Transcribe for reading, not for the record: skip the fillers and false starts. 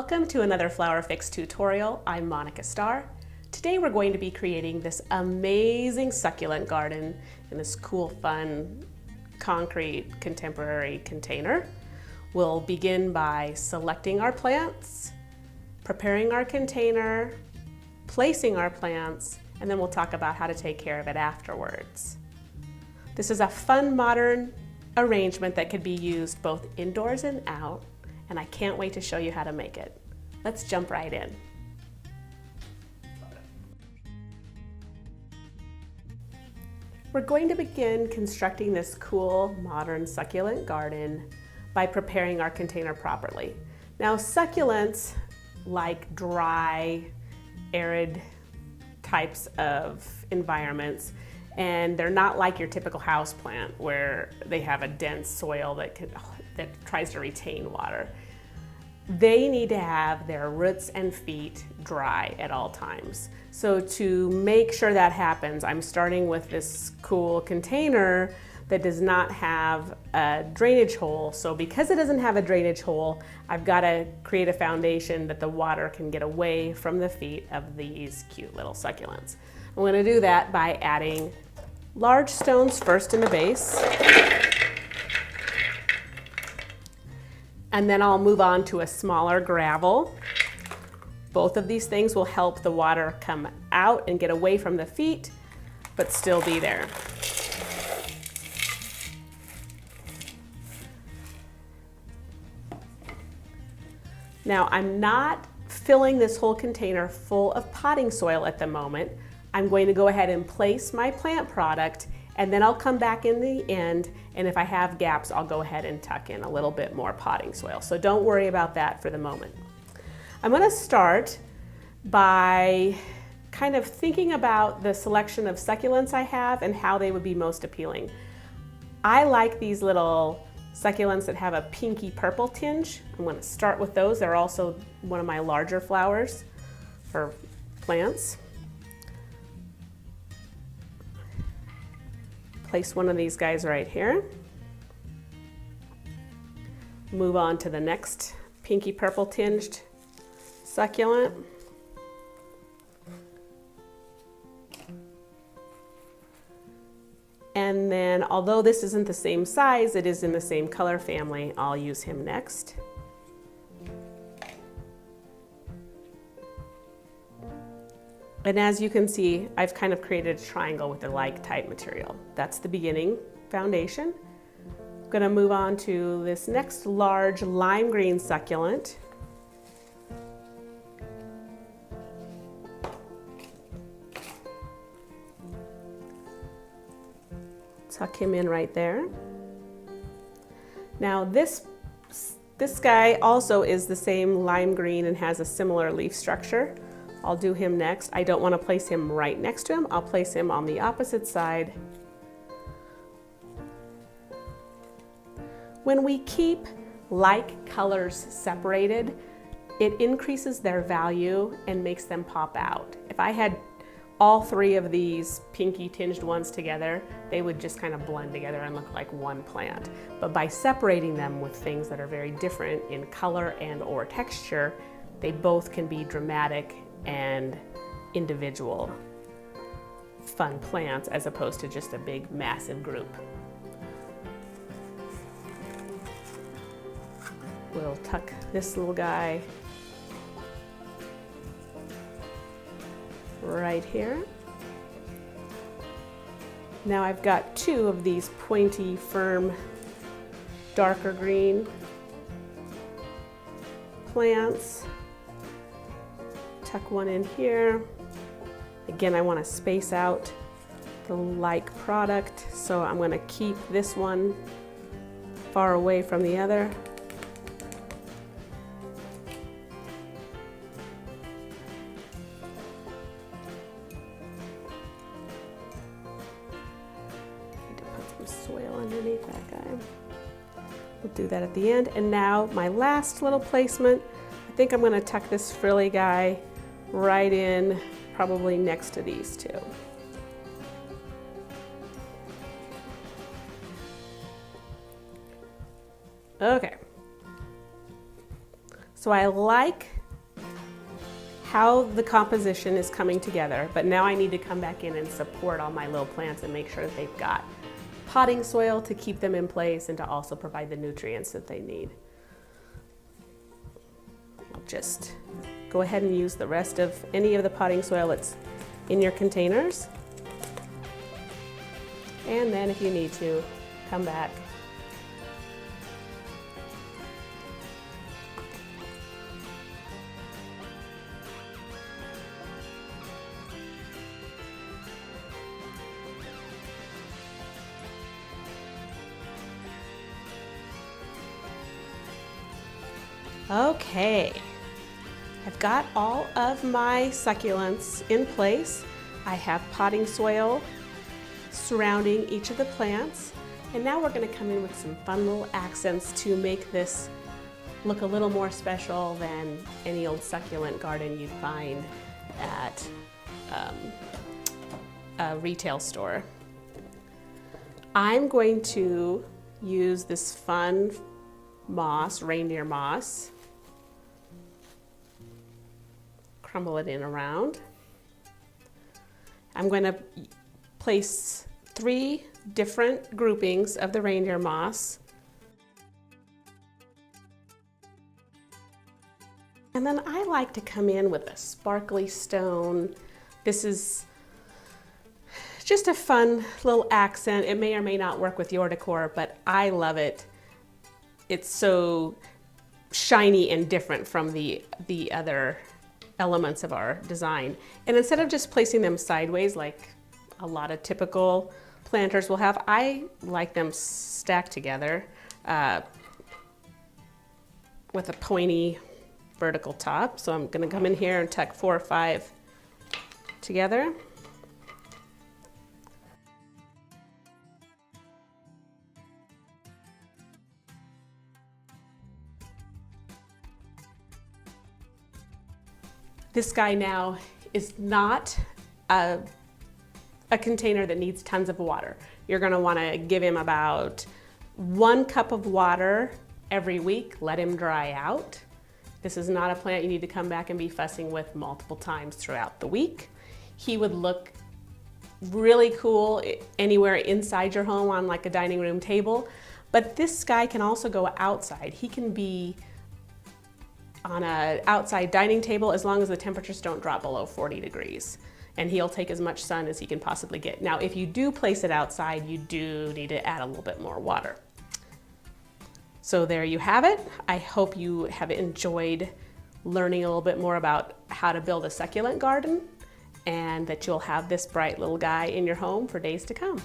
Welcome to another Flower Fix tutorial. I'm Monica Starr. Today we're going to be creating this amazing succulent garden in this cool, fun, concrete, contemporary container. We'll begin by selecting our plants, preparing our container, placing our plants, and then we'll talk about how to take care of it afterwards. This is a fun, modern arrangement that could be used both indoors and out, and I can't wait to show you how to make it. Let's jump right in. We're going to begin constructing this cool, modern succulent garden by preparing our container properly. Now, succulents like dry, arid types of environments, and they're not like your typical house plant where they have a dense soil that tries to retain water. They need to have their roots and feet dry at all times. So to make sure that happens, I'm starting with this cool container that does not have a drainage hole. So because it doesn't have a drainage hole, I've got to create a foundation that the water can get away from the feet of these cute little succulents. I'm going to do that by adding large stones first in the base, and then I'll move on to a smaller gravel. Both of these things will help the water come out and get away from the feet, but still be there. Now, I'm not filling this whole container full of potting soil at the moment. I'm going to go ahead and place my plant product, and then I'll come back in the end, and if I have gaps, I'll go ahead and tuck in a little bit more potting soil. So don't worry about that for the moment. I'm going to start by kind of thinking about the selection of succulents I have and how they would be most appealing. I like these little succulents that have a pinky purple tinge. I'm going to start with those. They're also one of my larger flowers or plants. Place one of these guys right here. Move on to the next pinky purple tinged succulent. And then, although this isn't the same size, it is in the same color family, I'll use him next. And as you can see, I've kind of created a triangle with a like type material. That's the beginning foundation. I'm going to move on to this next large lime green succulent. Tuck him in right there. Now this guy also is the same lime green and has a similar leaf structure. I'll do him next. I don't want to place him right next to him. I'll place him on the opposite side. When we keep like colors separated, it increases their value and makes them pop out. If I had all three of these pinky tinged ones together, they would just kind of blend together and look like one plant. But by separating them with things that are very different in color and or texture, they both can be dramatic and individual fun plants as opposed to just a big massive group. We'll tuck this little guy right here. Now I've got two of these pointy, firm, darker green plants. Tuck one in here. Again, I want to space out the like product, so I'm going to keep this one far away from the other. Need to put some soil underneath that guy. We'll do that at the end. And now my last little placement, I think I'm going to tuck this frilly guy right in, probably next to these two. Okay. So I like how the composition is coming together, but now I need to come back in and support all my little plants and make sure that they've got potting soil to keep them in place and to also provide the nutrients that they need. I'll just go ahead and use the rest of any of the potting soil that's in your containers. And then if you need to, come back. Okay, I've got all of my succulents in place. I have potting soil surrounding each of the plants. And now we're going to come in with some fun little accents to make this look a little more special than any old succulent garden you'd find at a retail store. I'm going to use this fun moss, reindeer moss. Crumble it in around. I'm going to place 3 different groupings of the reindeer moss. And then I like to come in with a sparkly stone. This is just a fun little accent. It may or may not work with your decor, but I love it. It's so shiny and different from the other elements of our design. And instead of just placing them sideways like a lot of typical planters will have, I like them stacked together with a pointy vertical top. So I'm going to come in here and tuck 4 or 5 together. This guy now is not a container that needs tons of water. You're going to want to give him about 1 cup of water every week. Let him dry out. This is not a plant you need to come back and be fussing with multiple times throughout the week. He would look really cool anywhere inside your home on like a dining room table, but this guy can also go outside. He can be on an outside dining table as long as the temperatures don't drop below 40 degrees. And he'll take as much sun as he can possibly get. Now, if you do place it outside, you do need to add a little bit more water. So there you have it. I hope you have enjoyed learning a little bit more about how to build a succulent garden and that you'll have this bright little guy in your home for days to come.